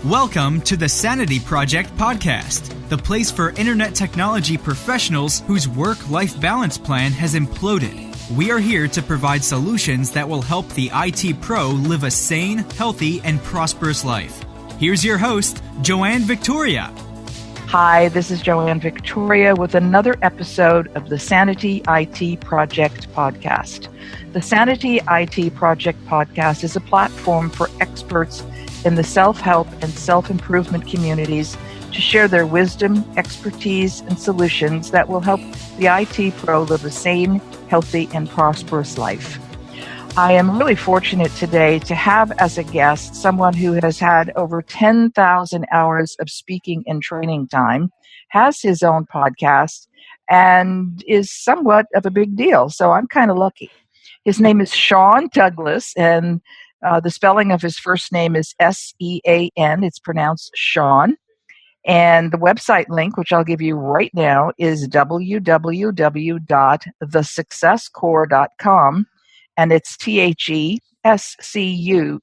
Welcome to the Sanity Project podcast, the place for internet technology professionals whose work-life balance plan has imploded. We are here to provide solutions that will help the IT pro live a sane, healthy, and prosperous life. Here's your host, Joanne Victoria. Hi, this is Joanne Victoria with another episode of the Sanity IT Project podcast. The Sanity IT Project podcast is a platform for experts in the self-help and self-improvement communities to share their wisdom, expertise, and solutions that will help the IT pro live a sane, healthy, and prosperous life. I am really fortunate today to have as a guest someone who has had over 10,000 hours of speaking and training time, has his own podcast, and is somewhat of a big deal. So I'm kind of lucky. His name is Sean Douglas, and the spelling of his first name is S-E-A-N. It's pronounced Sean. And the website link, which I'll give you right now, is www.thesuccesscore.com. And it's S-U-C-C-E-S-S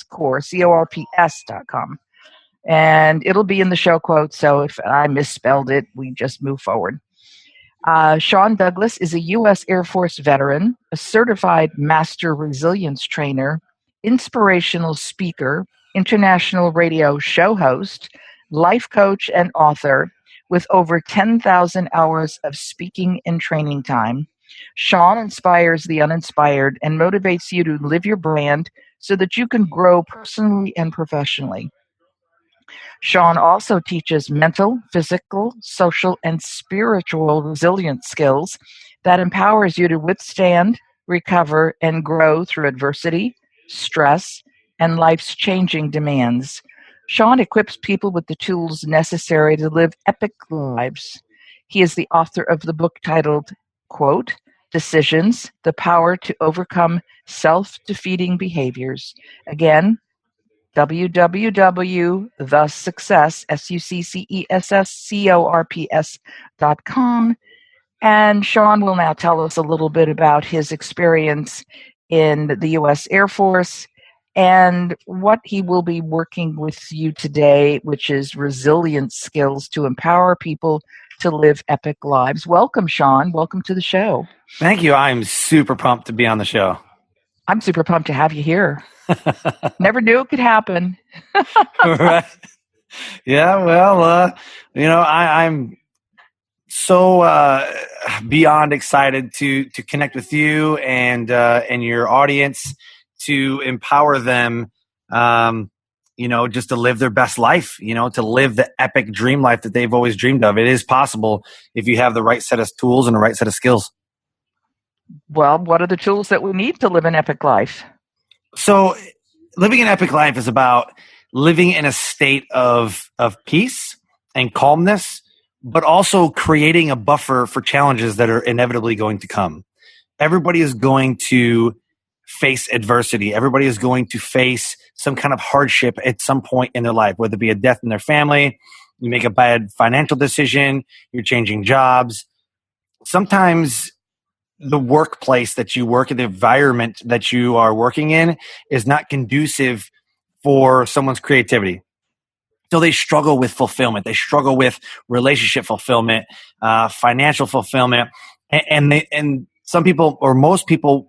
CORE.com. And it'll be in the show quotes, so if I misspelled it, we just move forward. Sean Douglas is a U.S. Air Force veteran, a certified master resilience trainer, inspirational speaker, international radio show host, life coach, and author with over 10,000 hours of speaking and training time. Sean inspires the uninspired and motivates you to live your brand so that you can grow personally and professionally. Sean also teaches mental, physical, social, and spiritual resilience skills that empowers you to withstand, recover, and grow through adversity, stress, and life's changing demands. Sean equips people with the tools necessary to live epic lives. He is the author of the book titled, quote, Decisions, the Power to Overcome Self-Defeating Behaviors. Again, www.thesuccesscore.com. And Sean will now tell us a little bit about his experience in the U.S. Air Force and what he will be working with you today, which is resilience skills to empower people to live epic lives. Welcome, Sean. Welcome to the show. Thank you. I'm super pumped to be on the show. I'm super pumped to have you here. Never knew it could happen. Right. Yeah, well, I'm so beyond excited to connect with you and your audience to empower them, just to live their best life, to live the epic dream life that they've always dreamed of. It is possible if you have the right set of tools and the right set of skills. Well, what are the tools that we need to live an epic life? So living an epic life is about living in a state of peace and calmness, but also creating a buffer for challenges that are inevitably going to come. Everybody is going to face adversity. Everybody is going to face some kind of hardship at some point in their life, whether it be a death in their family, you make a bad financial decision, you're changing jobs. Sometimes the workplace that you work in, the environment that you are working in is not conducive for someone's creativity. So they struggle with fulfillment. They struggle with relationship fulfillment, financial fulfillment. And some people or most people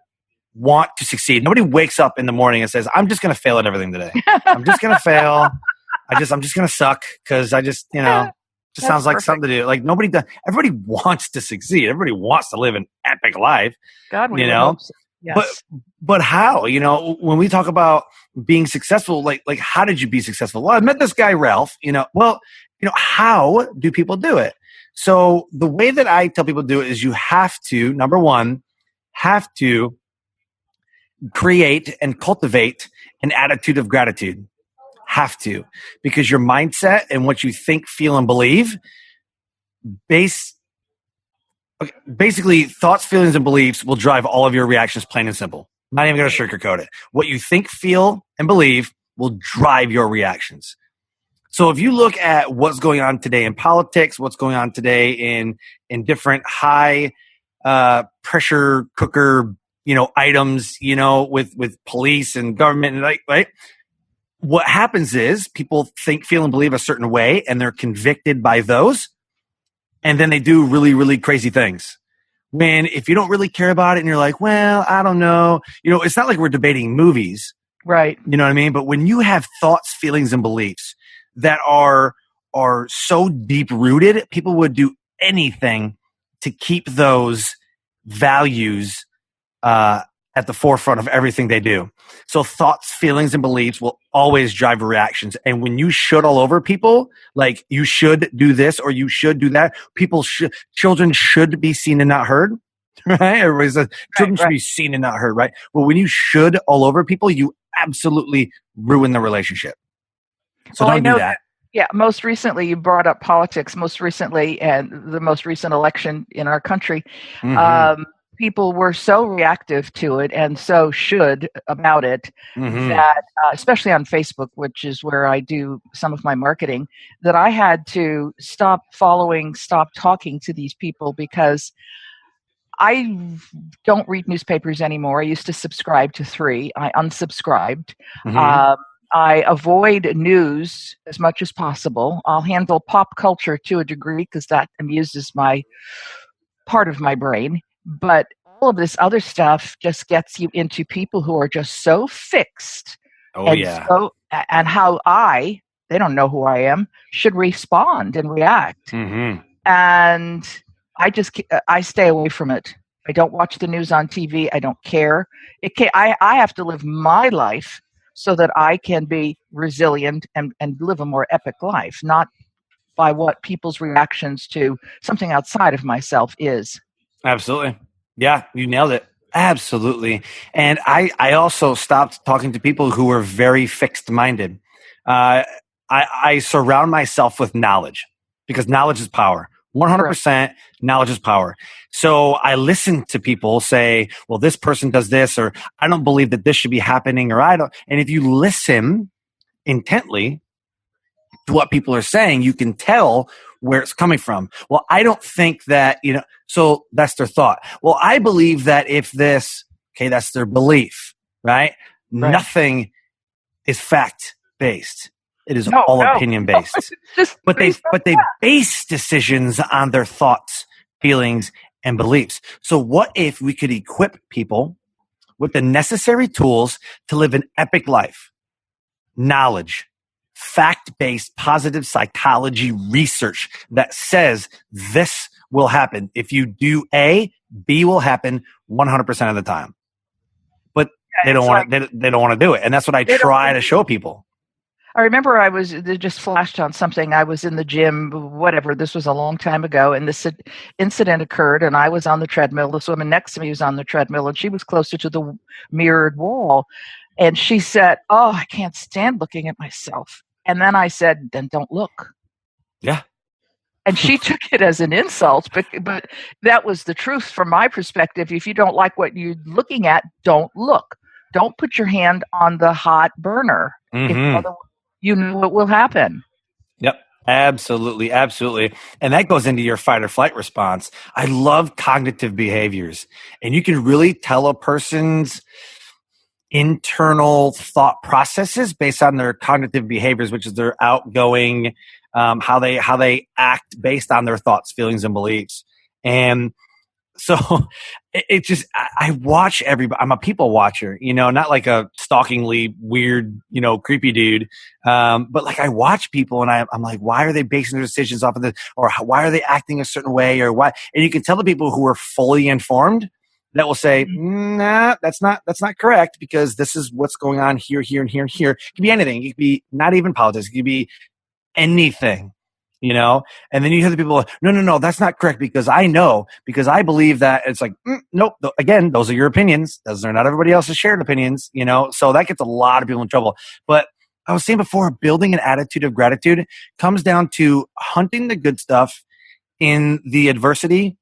want to succeed. Nobody wakes up in the morning and says, I'm just going to fail at everything today. I'm just going to fail. I'm just going to suck because just sounds like something to do. Like nobody does. Everybody wants to succeed. Everybody wants to live an epic life. God, we hope so. Yes. But how? When we talk about being successful, like how did you be successful? Well, I met this guy Ralph. How do people do it? So the way that I tell people to do it is you have to, number one, create and cultivate an attitude of gratitude. Have to, because your mindset and what you think, feel, and believe, basically thoughts, feelings, and beliefs will drive all of your reactions, plain and simple. I'm not even going to sugarcoat it. What you think, feel, and believe will drive your reactions. So if you look at what's going on today in politics, what's going on today in different high pressure cooker items, with police and government and right. What happens is people think, feel, and believe a certain way, and they're convicted by those, and then they do really, really crazy things. When if you don't really care about it and you're like, well, I don't know, it's not like we're debating movies. Right. You know what I mean? But when you have thoughts, feelings, and beliefs that are so deep rooted, people would do anything to keep those values at the forefront of everything they do. So thoughts, feelings, and beliefs will always drive reactions. And when you should all over people, like you should do this or you should do that, children should be seen and not heard. Right? Everybody says children should be seen and not heard, right? Well, when you should all over people, you absolutely ruin the relationship. So don't do that. Yeah, most recently you brought up politics. Most recently, and the most recent election in our country, people were so reactive to it and so should about it that, especially on Facebook, which is where I do some of my marketing, that I had to stop talking to these people because I don't read newspapers anymore. I used to subscribe to 3. I unsubscribed. I avoid news as much as possible. I'll handle pop culture to a degree because that amuses my part of my brain. But all of this other stuff just gets you into people who are just so fixed. And how they don't know who I am, should respond and react. And I stay away from it. I don't watch the news on TV. I don't care. I have to live my life so that I can be resilient and live a more epic life, not by what people's reactions to something outside of myself is. Absolutely. Yeah, you nailed it. Absolutely. And I also stopped talking to people who were very fixed minded. I surround myself with knowledge because knowledge is power. 100% knowledge is power. So I listen to people say, well, this person does this, or I don't believe that this should be happening, or I don't. And if you listen intently to what people are saying, you can tell where it's coming from. Well, I don't think that, so that's their thought. Well, I believe that if this, that's their belief, right? Nothing is fact based. It is all opinion based. But they base decisions on their thoughts, feelings, and beliefs. So what if we could equip people with the necessary tools to live an epic life? Knowledge, fact-based positive psychology research that says this will happen. If you do A, B will happen 100% of the time. But they don't want to do it. And that's what I try to show people. I remember they just flashed on something. I was in the gym, whatever. This was a long time ago, and this incident occurred, and I was on the treadmill. This woman next to me was on the treadmill, and she was closer to the mirrored wall. And she said, "Oh, I can't stand looking at myself." And then I said, "Then don't look." Yeah. And she took it as an insult, but that was the truth from my perspective. If you don't like what you're looking at, don't look. Don't put your hand on the hot burner. You know what will happen. Yep. Absolutely. Absolutely. And that goes into your fight or flight response. I love cognitive behaviors, and you can really tell a person's internal thought processes based on their cognitive behaviors, which is their outgoing, how they act based on their thoughts, feelings, and beliefs. And so it just, I watch everybody. I'm a people watcher, not like a stalkingly weird, creepy dude. But like I watch people and I'm like, why are they basing their decisions off of this? Or why are they acting a certain way, or why? And you can tell the people who are fully informed that will say, nah, that's not correct, because this is what's going on here, here, and here, and here. It could be anything. It could be not even politics. It could be anything. And then you hear the people, no, that's not correct because I know, because I believe that. It's like, nope. Again, those are your opinions. Those are not everybody else's shared opinions, so that gets a lot of people in trouble. But I was saying before, building an attitude of gratitude comes down to hunting the good stuff in the adversity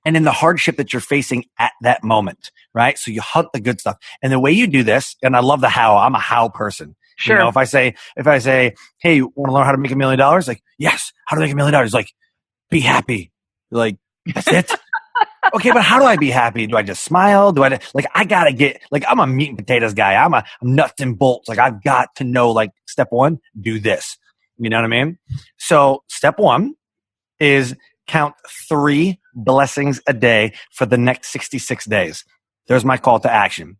and in the hardship that you're facing at that moment, right? So you hunt the good stuff. And the way you do this, and I love the how, I'm a how person. Sure. If I say, hey, you want to learn how to make $1 million? Like, yes. How to make $1 million? Like, be happy. Like, that's it. Okay, but how do I be happy? Do I just smile? I gotta get, like, I'm a meat and potatoes guy. I'm nuts and bolts. Like, I've got to know, like, step one, do this. You know what I mean? So step one is count 3 blessings a day for the next 66 days. There's my call to action.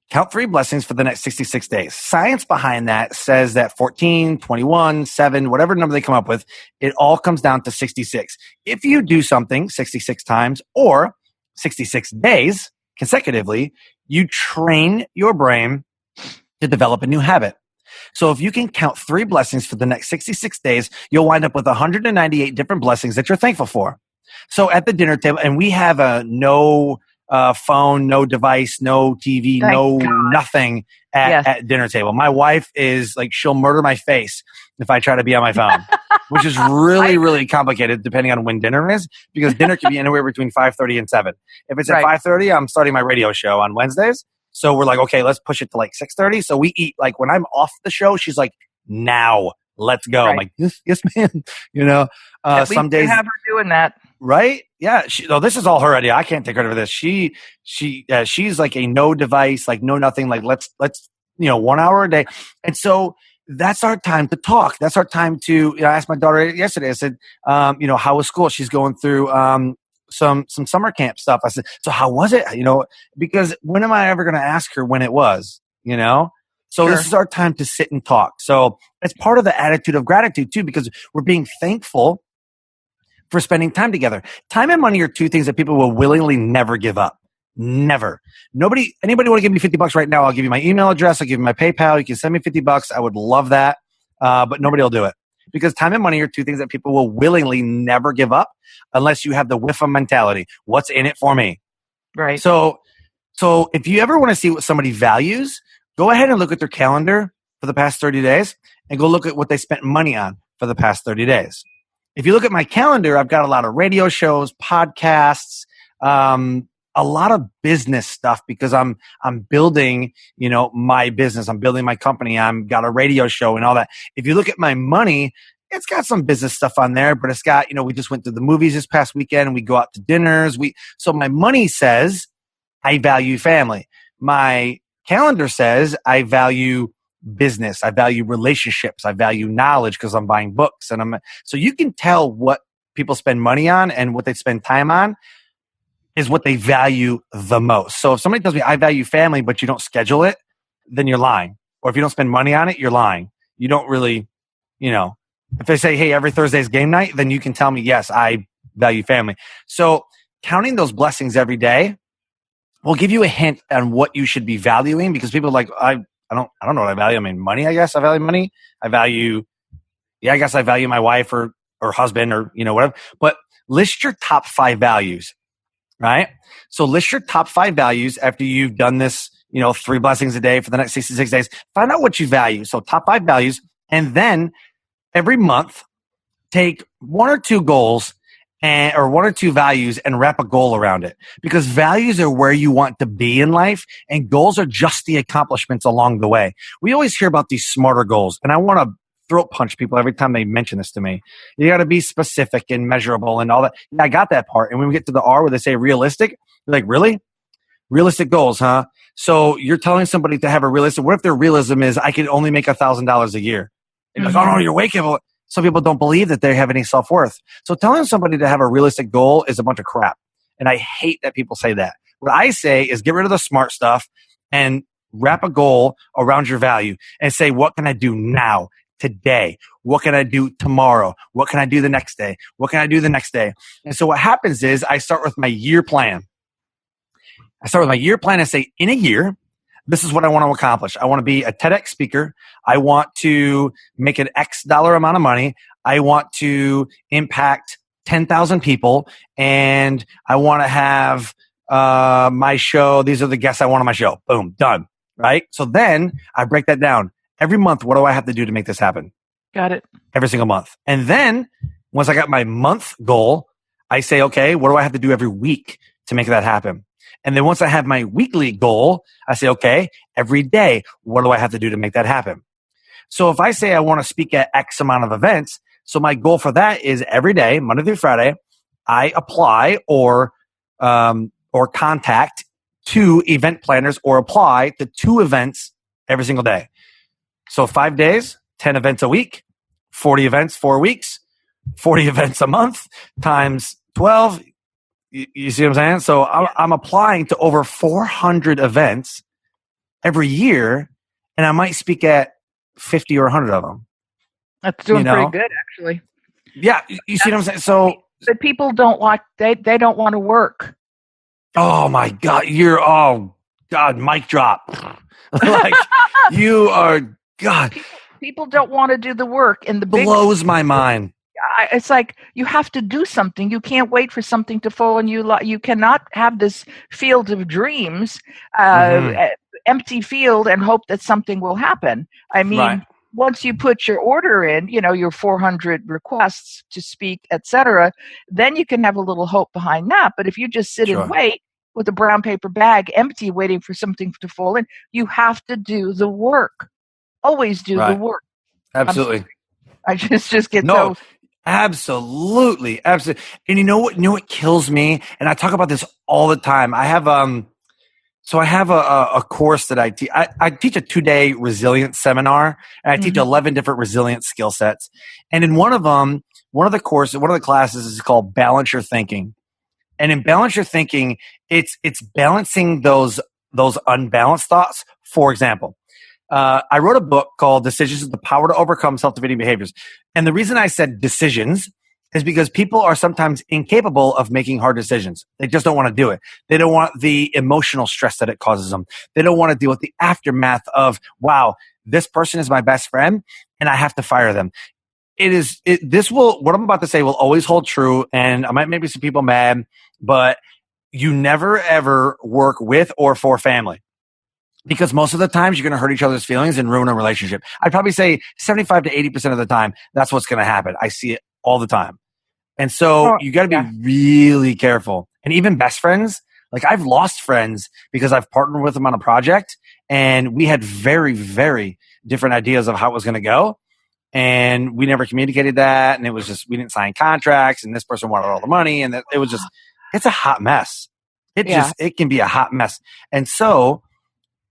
Count 3 blessings for the next 66 days. Science behind that says that 14, 21, 7, whatever number they come up with, it all comes down to 66. If you do something 66 times or 66 days consecutively, you train your brain to develop a new habit. So if you can count 3 blessings for the next 66 days, you'll wind up with 198 different blessings that you're thankful for. So at the dinner table, and we have a no phone, no device, no TV, Thank God. nothing at dinner table. My wife is like, she'll murder my face if I try to be on my phone, which is really, really complicated depending on when dinner is, because dinner can be anywhere between 5:30 and 7. If it's at 5:30, I'm starting my radio show on Wednesdays. So we're like, okay, let's push it to like 6:30. So we eat, like, when I'm off the show, she's like, now let's go. I'm like, yes, ma'am. You know, some days have her doing that. Right? Yeah. This is all her idea. I can't take credit for this. She's like a no device, like no nothing. Like let's 1 hour a day. And so that's our time to talk. That's our time to. I asked my daughter yesterday. I said, how was school? She's going through some summer camp stuff. I said, so how was it? Because when am I ever going to ask her when it was? So This is our time to sit and talk. So it's part of the attitude of gratitude too, because we're being thankful for spending time together. Time and money are 2 things that people will willingly never give up. Never. Anybody want to give me $50 right now? I'll give you my email address. I'll give you my PayPal. You can send me $50. I would love that. But nobody will do it, because time and money are 2 things that people will willingly never give up unless you have the whiff of mentality. What's in it for me? Right. So if you ever want to see what somebody values, go ahead and look at their calendar for the past 30 days and go look at what they spent money on for the past 30 days. If you look at my calendar, I've got a lot of radio shows, podcasts, a lot of business stuff, because I'm building, my business. I'm building my company. I've got a radio show and all that. If you look at my money, it's got some business stuff on there, but it's got, we just went to the movies this past weekend and we go out to dinners. So my money says I value family. My calendar says I value business. I value relationships. I value knowledge, because I'm buying books. So you can tell what people spend money on and what they spend time on is what they value the most. So if somebody tells me I value family, but you don't schedule it, then you're lying. Or if you don't spend money on it, you're lying. You don't really, if they say, hey, every Thursday is game night, then you can tell me, yes, I value family. So counting those blessings every day will give you a hint on what you should be valuing, because people are like, I don't know what I value. I mean, money, I guess I value money. I guess I value my wife or husband or, whatever. But list your top 5 values, right? So list your top 5 values after you've done this, 3 blessings a day for the next 66 days. Find out what you value. So top 5 values. And then every month, take 1 or 2 goals or 1 or 2 values and wrap a goal around it, because values are where you want to be in life and goals are just the accomplishments along the way. We always hear about these smarter goals, and I want to throat punch people every time they mention this to me. You got to be specific and measurable and all that. Yeah, I got that part. And when we get to the R where they say realistic, you're like, really? Realistic goals, huh? So you're telling somebody to have a realistic, what if their realism is I can only make $1,000 a year? And you're like, oh no, you're waking up. Some people don't believe that they have any self-worth. So telling somebody to have a realistic goal is a bunch of crap. And I hate that people say that. What I say is get rid of the smart stuff and wrap a goal around your value and say, what can I do now, today? What can I do tomorrow? What can I do the next day? What can I do the next day? And so what happens is I start with my year plan. And say, in a year, this is what I want to accomplish. I want to be a TEDx speaker. I want to make an X dollar amount of money. I want to impact 10,000 people. And I want to have my show. These are the guests I want on my show. Boom, done. Right? So then I break that down. Every month, what do I have to do to make this happen? Got it. Every single month. And then once I got my month goal, I say, okay, what do I have to do every week to make that happen? And then once I have my weekly goal, I say, okay, every day, what do I have to do to make that happen? So if I say I want to speak at X amount of events, so my goal for that is every day, Monday through Friday, I apply or or contact 2 event planners or apply to 2 events every single day. So 5 days, 10 events a week, 40 events, 4 weeks, 40 events a month times 12. You see what I'm saying? So I'm applying to over 400 events every year, and I might speak at 50 or 100 of them. That's doing pretty good, actually. Yeah, you see what I'm saying? So, but people don't like, they don't want to work. Oh my God, mic drop. Like, you are, God. People don't want to do the work, and the blows my mind. It's like you have to do something. You can't wait for something to fall on you. You cannot have this field of dreams, empty field, and hope that something will happen. I mean, once you put your order in, your 400 requests to speak, etc., then you can have a little hope behind that. But if you just sit and wait with a brown paper bag empty, waiting for something to fall in, you have to do the work. Always do the work. Absolutely. I just get so. Absolutely. And you know what kills me? And I talk about this all the time. I have a course that I teach. I teach a 2-day resilience seminar, and I teach 11 different resilience skill sets. And in one of the classes is called Balance Your Thinking. And in Balance Your Thinking, it's balancing those unbalanced thoughts. For example, I wrote a book called Decisions: The Power to Overcome Self-Defeating Behaviors. And the reason I said decisions is because people are sometimes incapable of making hard decisions. They just don't want to do it. They don't want the emotional stress that it causes them. They don't want to deal with the aftermath of, wow, this person is my best friend and I have to fire them. What I'm about to say will always hold true, and I might make some people mad, but you never ever work with or for family. Because most of the times you're going to hurt each other's feelings and ruin a relationship. I'd probably say 75 to 80% of the time, that's what's going to happen. I see it all the time. And so you got to be really careful. And even best friends, like I've lost friends because I've partnered with them on a project and we had very, very different ideas of how it was going to go. And we never communicated that. And it was just, we didn't sign contracts and this person wanted all the money. And it was just, it's a hot mess. It can be a hot mess. And so,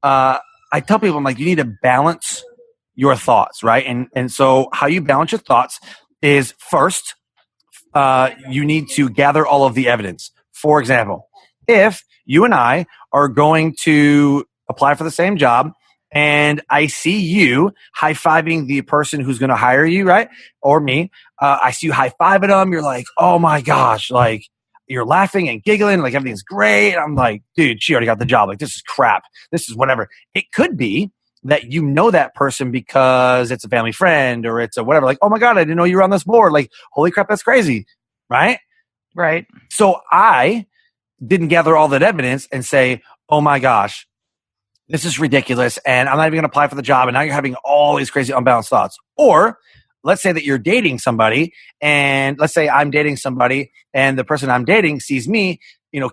I tell people, I'm like, you need to balance your thoughts, right? And so how you balance your thoughts is first, you need to gather all of the evidence. For example, if you and I are going to apply for the same job and I see you high-fiving the person who's going to hire you, right? Or me, I see you high-fiving them. You're like, oh my gosh, like, you're laughing and giggling, like everything's great. I'm like, dude, she already got the job. Like, this is crap. This is whatever. It could be that you know that person because it's a family friend or it's a whatever. Like, oh my God, I didn't know you were on this board. Like, holy crap, that's crazy. Right? Right. So I didn't gather all that evidence and say, oh my gosh, this is ridiculous. And I'm not even going to apply for the job. And now you're having all these crazy unbalanced thoughts. Or let's say that you're dating somebody, and let's say I'm dating somebody and the person I'm dating sees me,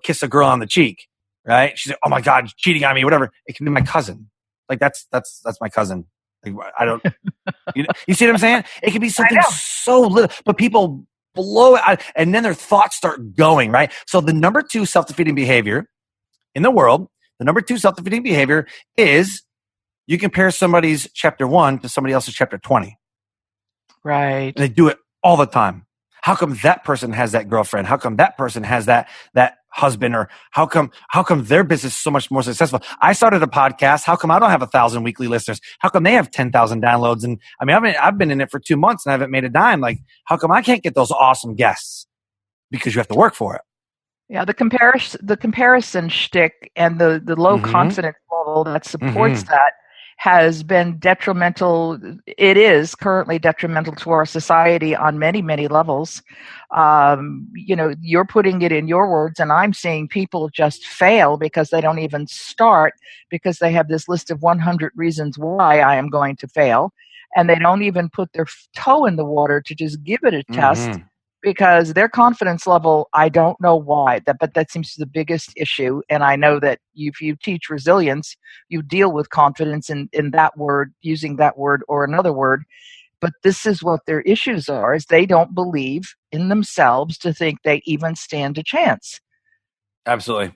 kiss a girl on the cheek, right? She's like, oh my God, cheating on me, whatever. It can be my cousin. Like that's my cousin. Like, I don't, you see what I'm saying? It can be something so little, but people blow it out and then their thoughts start going, right? So the number 2 self-defeating behavior in the world, is you compare somebody's chapter 1 to somebody else's chapter 20. Right. And they do it all the time. How come that person has that girlfriend? How come that person has that husband? Or how come their business is so much more successful? I started a podcast. How come I don't have 1,000 weekly listeners? How come they have 10,000 downloads? And I mean, I've been in it for 2 months and I haven't made a dime. Like, how come I can't get those awesome guests? Because you have to work for it. Yeah, the comparison shtick and the low confidence level that supports that has been detrimental. It is currently detrimental to our society on many, many levels. You're putting it in your words, and I'm seeing people just fail because they don't even start because they have this list of 100 reasons why I am going to fail. And they don't even put their toe in the water to just give it a test because their confidence level, I don't know why, but that seems to be the biggest issue. And I know that if you teach resilience, you deal with confidence in that word, using that word or another word. But this is what their issues are, is they don't believe in themselves to think they even stand a chance. Absolutely.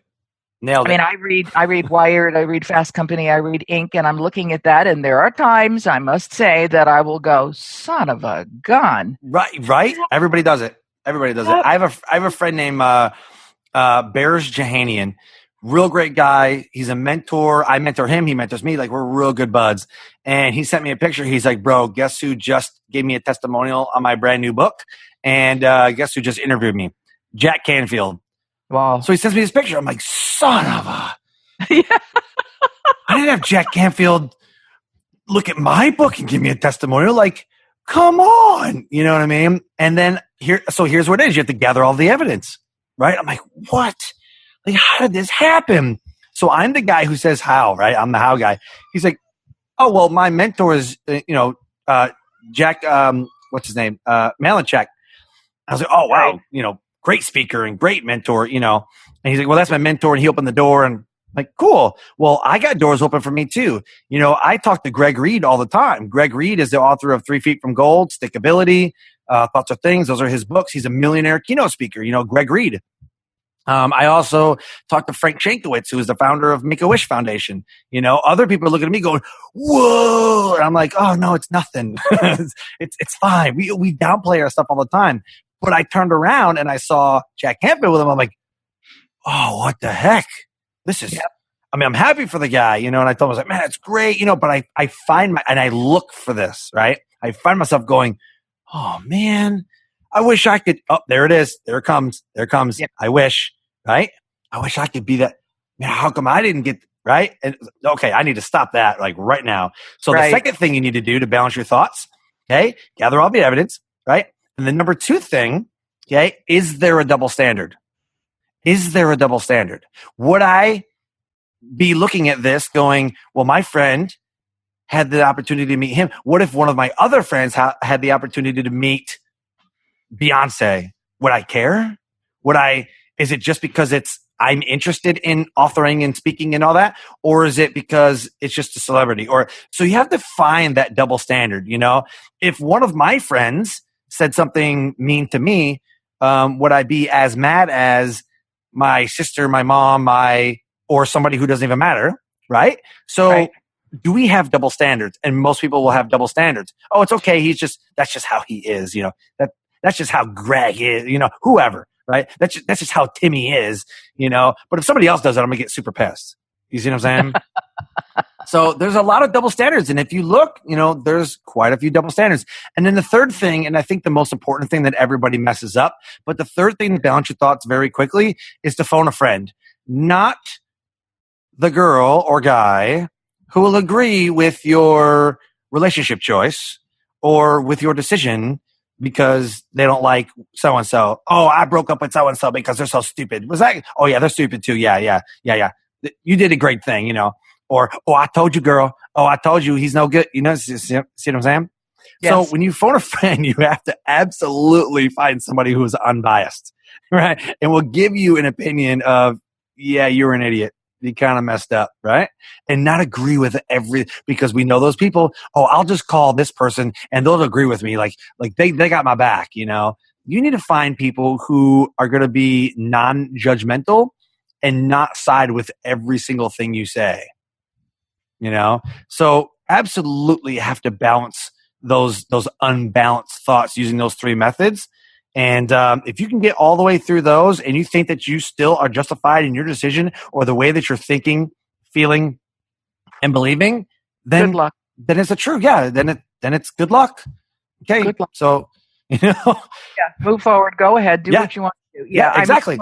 Nailed I mean, it. I read Wired, I read Fast Company, I read Inc., and I'm looking at that, and there are times, I must say, that I will go, son of a gun. Right. Everybody does it. Everybody does it. Yep. I have a friend named Bears Jahanian. Real great guy. He's a mentor. I mentor him. He mentors me. Like, we're real good buds. And he sent me a picture. He's like, bro, guess who just gave me a testimonial on my brand new book? And guess who just interviewed me? Jack Canfield. Wow. So he sends me this picture. I'm like, son of a. Yeah. I didn't have Jack Canfield look at my book and give me a testimonial. Like, come on. You know what I mean? And then here's what it is. You have to gather all the evidence, right? I'm like, what? Like, how did this happen? So I'm the guy who says how, right? I'm the how guy. He's like, oh, well, my mentor is, Jack, what's his name? Malinchak. I was like, oh, wow, great speaker and great mentor, And he's like, well, that's my mentor. And he opened the door and like, cool. Well, I got doors open for me too. I talk to Greg Reed all the time. Greg Reed is the author of 3 Feet from Gold, Stickability, Thoughts Are Things. Those are his books. He's a millionaire keynote speaker, Greg Reed. I also talked to Frank Shankowitz, who is the founder of Make-A-Wish Foundation. Other people are looking at me going, whoa. And I'm like, oh, no, it's nothing. it's fine. We downplay our stuff all the time. But I turned around and I saw Jack Canfield with him. I'm like, oh, what the heck? This is, I mean, I'm happy for the guy, and I told him, I was like, man, it's great, but I find and I look for this, right? I find myself going, oh, man, I wish I could, oh, there it is. There it comes. Yep. I wish, right? I wish I could be that. Man, how come I didn't get, right? And okay, I need to stop that like right now. So the second thing you need to do to balance your thoughts, okay, gather all the evidence, right? And the number 2 thing, okay, is there a double standard? Is there a double standard? Would I be looking at this going, well, my friend had the opportunity to meet him. What if one of my other friends had the opportunity to meet Beyonce? Would I care? Is it just because I'm interested in authoring and speaking and all that? Or is it because it's just a celebrity? So you have to find that double standard, If one of my friends said something mean to me, would I be as mad as my sister, my mom, or somebody who doesn't even matter, right? So do we have double standards? And most people will have double standards. Oh, it's okay. That's just how he is, that's just how Greg is, whoever, right? That's just how Timmy is, But if somebody else does it, I'm gonna get super pissed. You see what I'm saying? So there's a lot of double standards. And if you look, there's quite a few double standards. And then the third thing, and I think the most important thing that everybody messes up, but the third thing to balance your thoughts very quickly is to phone a friend, not the girl or guy who will agree with your relationship choice or with your decision because they don't like so-and-so. Oh, I broke up with so-and-so because they're so stupid. Was that? Oh yeah, they're stupid too. Yeah. You did a great thing, Or, oh, I told you, girl. Oh, I told you he's no good. See what I'm saying? Yes. So when you phone a friend, you have to absolutely find somebody who is unbiased, right? And will give you an opinion of, yeah, you're an idiot. You kind of messed up, right? And not agree with because we know those people. Oh, I'll just call this person and they'll agree with me. Like they got my back, You need to find people who are going to be non-judgmental and not side with every single thing you say. So absolutely have to balance those unbalanced thoughts using those 3 methods. And if you can get all the way through those and you think that you still are justified in your decision or the way that you're thinking, feeling, and believing, then good luck. Then it's a true, then it's good luck. Okay. Good luck. So, move forward, go ahead, do what you want to do. Yeah, exactly.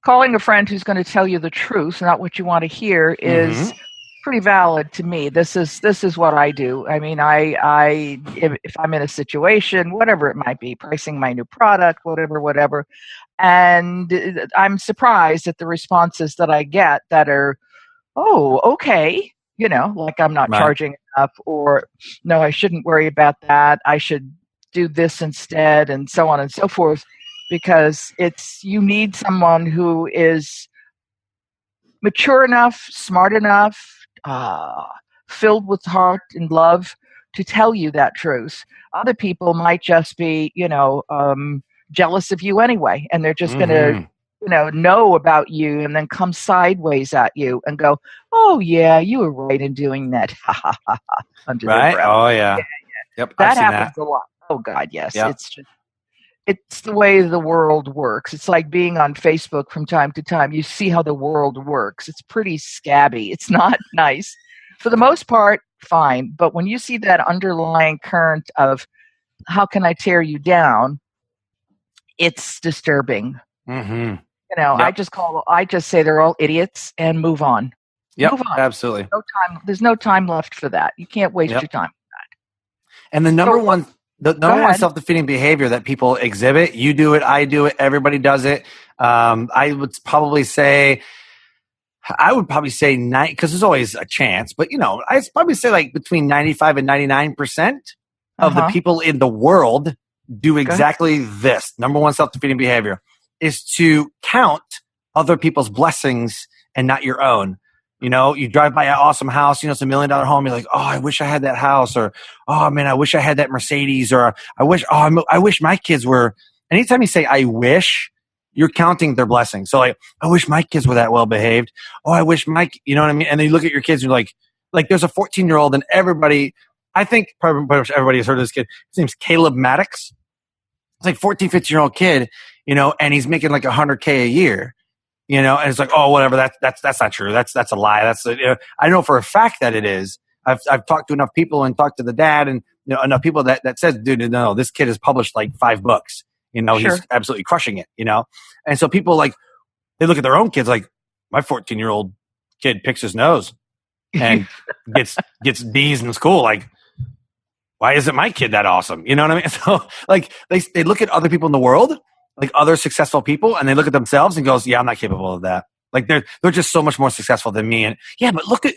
Calling a friend who's going to tell you the truth, not what you want to hear, is pretty valid to me. This is what I do. I mean, if I'm in a situation, whatever it might be, pricing my new product, whatever, and I'm surprised at the responses that I get that are, oh, okay, like I'm not charging enough, or no, I shouldn't worry about that. I should do this instead, and so on and so forth, because you need someone who is mature enough, smart enough, filled with heart and love to tell you that truth. Other people might just be, jealous of you anyway, and they're just going to know about you and then come sideways at you and go, oh yeah, you were right in doing that. Ha ha ha ha, under their Right? breath. Oh yeah. Yep, I've That seen that. happens a lot. Oh God, yes. Yep. It's the way the world works. It's like being on Facebook from time to time. You see how the world works. It's pretty scabby. It's not nice. For the most part, fine. But when you see that underlying current of how can I tear you down, it's disturbing. Mm-hmm. I Yep. I just say they're all idiots and move on. Yep. Move on. Absolutely. There's no time left for that. You can't waste Yep. your time. And So the go number one ahead. self-defeating behavior that people exhibit, you do it, I do it, everybody does it. I would probably say, nine, because there's always a chance, but I'd probably say like between 95 and 99% of the Uh-huh. people in the world do Go ahead. exactly this. Number one self-defeating behavior is to count other people's blessings and not your own. You drive by an awesome house, it's $1 million home. You're like, oh, I wish I had that house, or, oh man, I wish I had that Mercedes, or I wish my kids were. Anytime you say, I wish, you're counting their blessings. So like, I wish my kids were that well behaved. Oh, I wish you know what I mean? And then you look at your kids and you're like there's a 14-year-old and everybody, I think pretty much everybody has heard of this kid. His name's Caleb Maddox. It's like 14, 15-year-old kid, and he's making like $100K a year. And it's like, oh, whatever. That's not true. That's a lie. I know for a fact that it is. I've talked to enough people and talked to the dad and enough people that says, dude, no, this kid has published like 5 books. Sure. He's absolutely crushing it. And so people they look at their own kids like, my 14-year-old kid picks his nose and gets D's in school. Like, why isn't my kid that awesome? You know what I mean? So like they look at other people in the world, like other successful people, and they look at themselves and goes, yeah, I'm not capable of that. Like they're just so much more successful than me. And yeah, but look at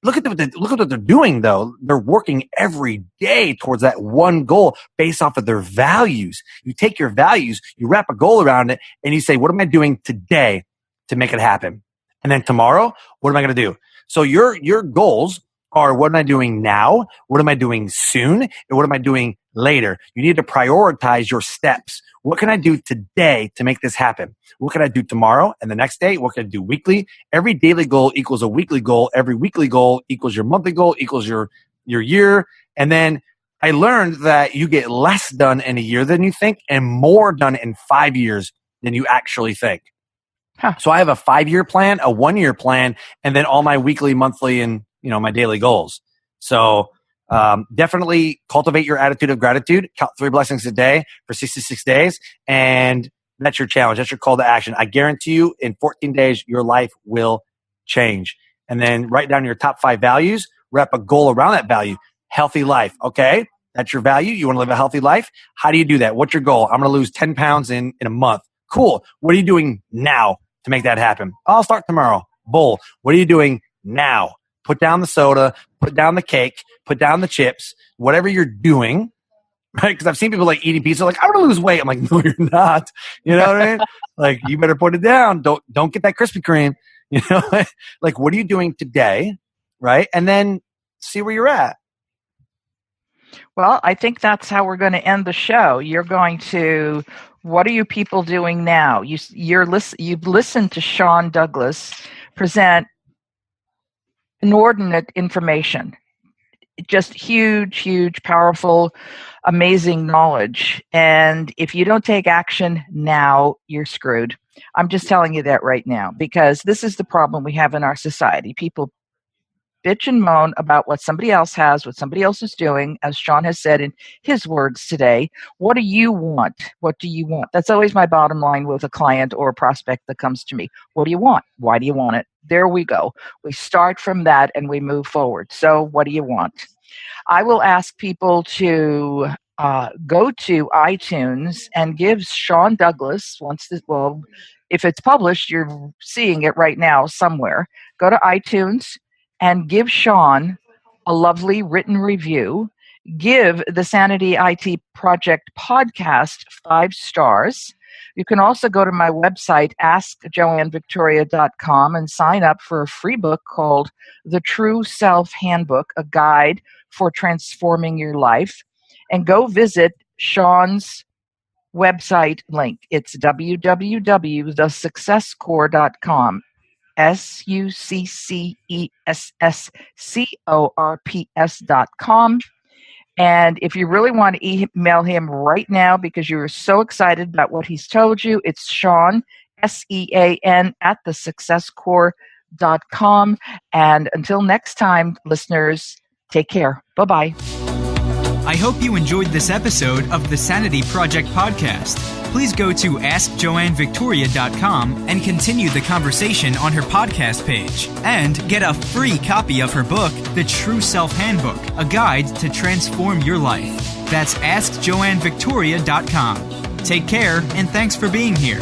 what they're doing though. They're working every day towards that one goal based off of their values. You take your values, you wrap a goal around it, and you say, what am I doing today to make it happen? And then tomorrow, what am I going to do? So your goals are, what am I doing now? What am I doing soon? And what am I doing later? You need to prioritize your steps. What can I do today to make this happen? What can I do tomorrow and the next day? What can I do weekly? Every daily goal equals a weekly goal. Every weekly goal equals your monthly goal, equals your year. And then I learned that you get less done in a year than you think and more done in 5 years than you actually think. Huh. So I have a 5-year plan, a 1-year plan, and then all my weekly, monthly, and my daily goals. So definitely cultivate your attitude of gratitude. Count 3 blessings a day for 66 days, and that's your challenge. That's your call to action. I guarantee you, in 14 days, your life will change. And then write down your top 5 values. Wrap a goal around that value. Healthy life. Okay, that's your value. You want to live a healthy life. How do you do that? What's your goal? I'm going to lose 10 pounds in a month. Cool. What are you doing now to make that happen? I'll start tomorrow. Bull. What are you doing now? Put down the soda, put down the cake, put down the chips, whatever you're doing, right? Because I've seen people like eating pizza, like, I want to lose weight. I'm like, no, you're not. You know what I mean? Like, you better put it down. Don't get that Krispy Kreme. Like, what are you doing today, right? And then see where you're at. Well, I think that's how we're going to end the show. You're going to, what are you people doing now? You've listened to Sean Douglas present inordinate information, just huge, powerful, amazing knowledge. And if you don't take action now, you're screwed. I'm just telling you that right now, because this is the problem we have in our society. People bitch and moan about what somebody else has, what somebody else is doing, as Sean has said in his words today. What do you want? What do you want? That's always my bottom line with a client or a prospect that comes to me. What do you want? Why do you want it? There we go. We start from that and we move forward. So what do you want? I will ask people to go to iTunes and give Sean Douglas, if it's published, you're seeing it right now somewhere. Go to iTunes and give Sean a lovely written review. Give the Sanity IT Project podcast 5 stars. You can also go to my website, askjoannevictoria.com, and sign up for a free book called The True Self Handbook, a guide for transforming your life. And go visit Sean's website link. It's www.thesuccesscorps.com. SUCCESSCORPS.com. And if you really want to email him right now because you're so excited about what he's told you, it's Sean, SEAN, at thesuccesscorps.com. And until next time, listeners, take care. Bye-bye. I hope you enjoyed this episode of the Sanity Project podcast. Please go to AskJoanneVictoria.com and continue the conversation on her podcast page. And get a free copy of her book, The True Self Handbook, a guide to transform your life. That's AskJoanneVictoria.com. Take care, and thanks for being here.